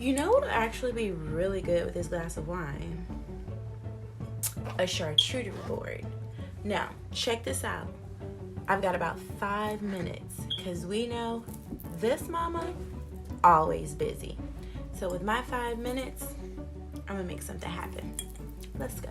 You know what would actually be really good with this glass of wine? A charcuterie board. Now, check this out. I've got about 5 minutes because we know this mama always busy. So with my 5 minutes, I'm gonna make something happen. Let's go.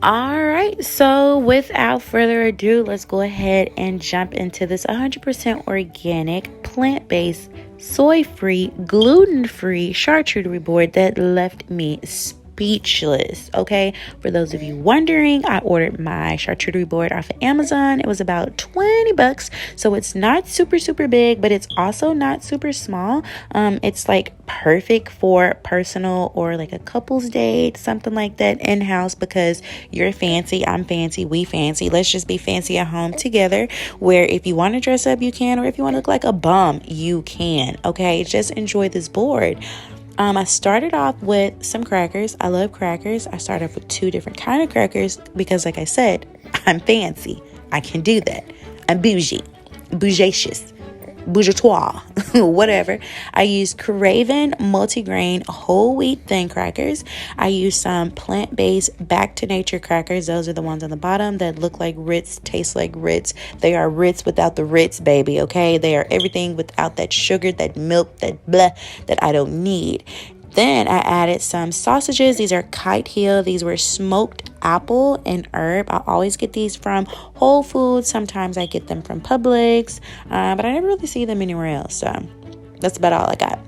All right, so without further ado, let's go ahead and jump into this 100% organic, plant-based, soy-free, gluten-free charcuterie board that left me speechless. Okay, for those of you wondering, I ordered my charcuterie board off of Amazon. It was about $20, so it's not super big, but it's also not super small. It's like perfect for personal or like a couple's date, something like that, in-house, because you're fancy, I'm fancy, we fancy. Let's just be fancy at home together, where if you want to dress up, you can, or if you want to look like a bum, you can. Okay, just enjoy this board. I started off with some crackers. I love crackers. I started off with 2 different kind of crackers because, like I said, I'm fancy. I can do that. I'm bougie, bougacious, bourgeois, whatever. I used Craven multigrain whole wheat thin crackers. I used some plant-based back to nature crackers. Those are the ones on the bottom that look like Ritz, taste like Ritz. They are Ritz without the Ritz, baby, okay? They are everything without that sugar, that milk, that blah that I don't need. Then I added some sausages. These are Kite Hill. These were smoked apple and herb. I always get these from Whole Foods. Sometimes I get them from Publix, but I never really see them anywhere else. So that's about all I got.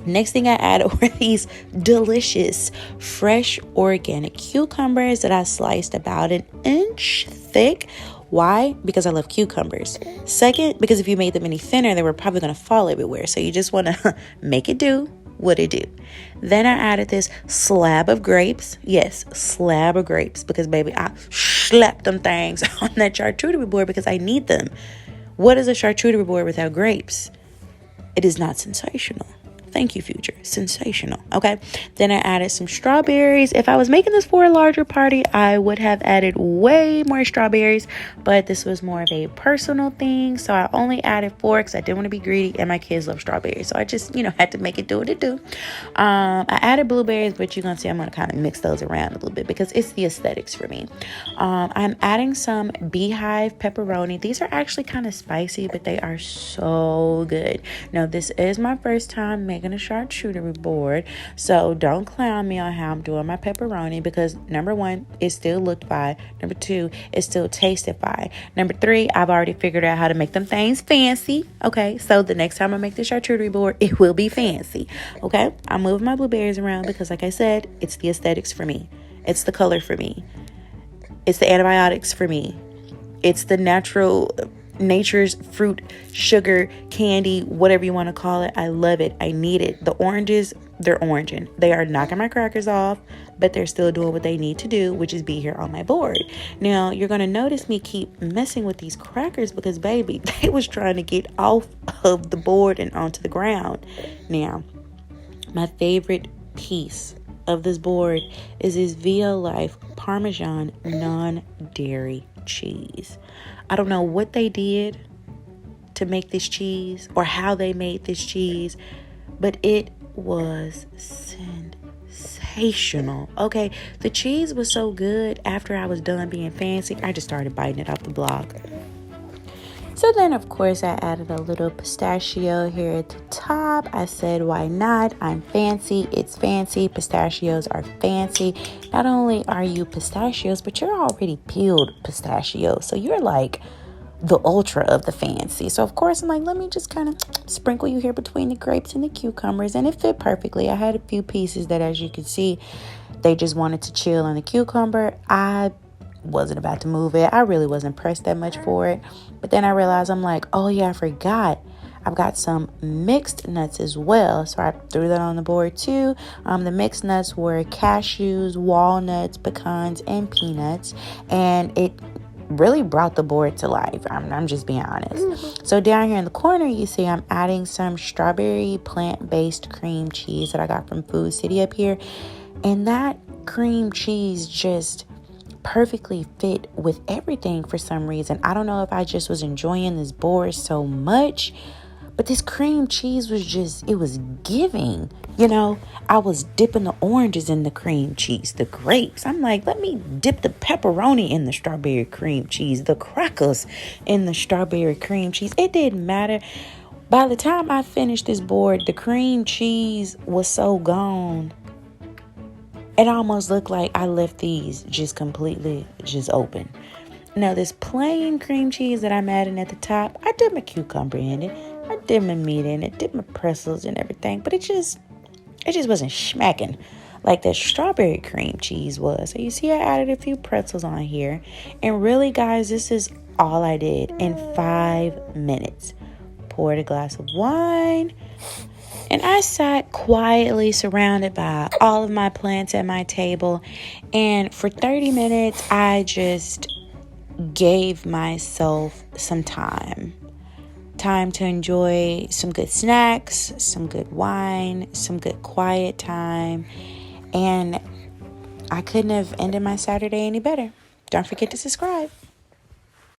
Next thing I added were these delicious, fresh, organic cucumbers that I sliced about 1 inch thick. Why? Because I love cucumbers. Second, because if you made them any thinner, they were probably going to fall everywhere. So you just want to make it do what it do. Then I added this slab of grapes. Yes, slab of grapes, because baby, I slapped them things on that charcuterie board because I need them. What is a charcuterie board without grapes? It is not sensational. Thank you, future. Sensational. Okay. Then I added some strawberries. If I was making this for a larger party, I would have added way more strawberries, but this was more of a personal thing. So I only added 4 because I didn't want to be greedy and my kids love strawberries. So I just, had to make it do what it do. I added blueberries, but you're going to see I'm going to kind of mix those around a little bit because it's the aesthetics for me. I'm adding some beehive pepperoni. These are actually kind of spicy, but they are so good. Now, this is my first time making a charcuterie board, so don't clown me on how I'm doing my pepperoni, because number 1, it still looked fine. Number 2, it still tasted fine. Number 3, I've already figured out how to make them things fancy. Okay, so the next time I make the charcuterie board, it will be fancy. Okay, I'm moving my blueberries around because, like I said, it's the aesthetics for me. It's the color for me. It's the antibiotics for me. It's the nature's fruit, sugar, candy, whatever you want to call it. I love it. I need it. The oranges, they're oranging. They are knocking my crackers off, but they're still doing what they need to do, which is be here on my board. Now, you're going to notice me keep messing with these crackers because, baby, they was trying to get off of the board and onto the ground. Now, my favorite piece of this board is this Via Life Parmesan non-dairy cheese. I don't know what they did to make this cheese or how they made this cheese, but it was sensational. Okay, the cheese was so good. After I was done being fancy, I just started biting it off the block. So then, of course, I added a little pistachio here at the top. I said, why not? I'm fancy. It's fancy. Pistachios are fancy. Not only are you pistachios, but you're already peeled pistachios. So you're like the ultra of the fancy. So, of course, I'm like, let me just kind of sprinkle you here between the grapes and the cucumbers. And it fit perfectly. I had a few pieces that, as you can see, they just wanted to chill on the cucumber. I wasn't about to move it. I really wasn't pressed that much for it. But then I realized, I'm like, oh yeah, I forgot. I've got some mixed nuts as well. So I threw that on the board too. The mixed nuts were cashews, walnuts, pecans, and peanuts. And it really brought the board to life. I'm just being honest. So down here in the corner, you see I'm adding some strawberry plant-based cream cheese that I got from Food City up here. And that cream cheese just perfectly fit with everything for some reason. I don't know if I just was enjoying this board so much, but this cream cheese was just, it was giving. You know, I was dipping the oranges in the cream cheese, the grapes. I'm like, let me dip the pepperoni in the strawberry cream cheese, the crackers in the strawberry cream cheese. It didn't matter. By the time I finished this board, the cream cheese was so gone. It almost looked like I left these just completely just open. Now, this plain cream cheese that I'm adding at the top, I did my cucumber in it. I did my meat in it, did my pretzels and everything. But it just wasn't smacking like that strawberry cream cheese was. So you see I added a few pretzels on here. And really, guys, this is all I did in 5 minutes. Poured a glass of wine. And I sat quietly surrounded by all of my plants at my table. And for 30 minutes, I just gave myself some time to enjoy some good snacks, some good wine, some good quiet time. And I couldn't have ended my Saturday any better. Don't forget to subscribe.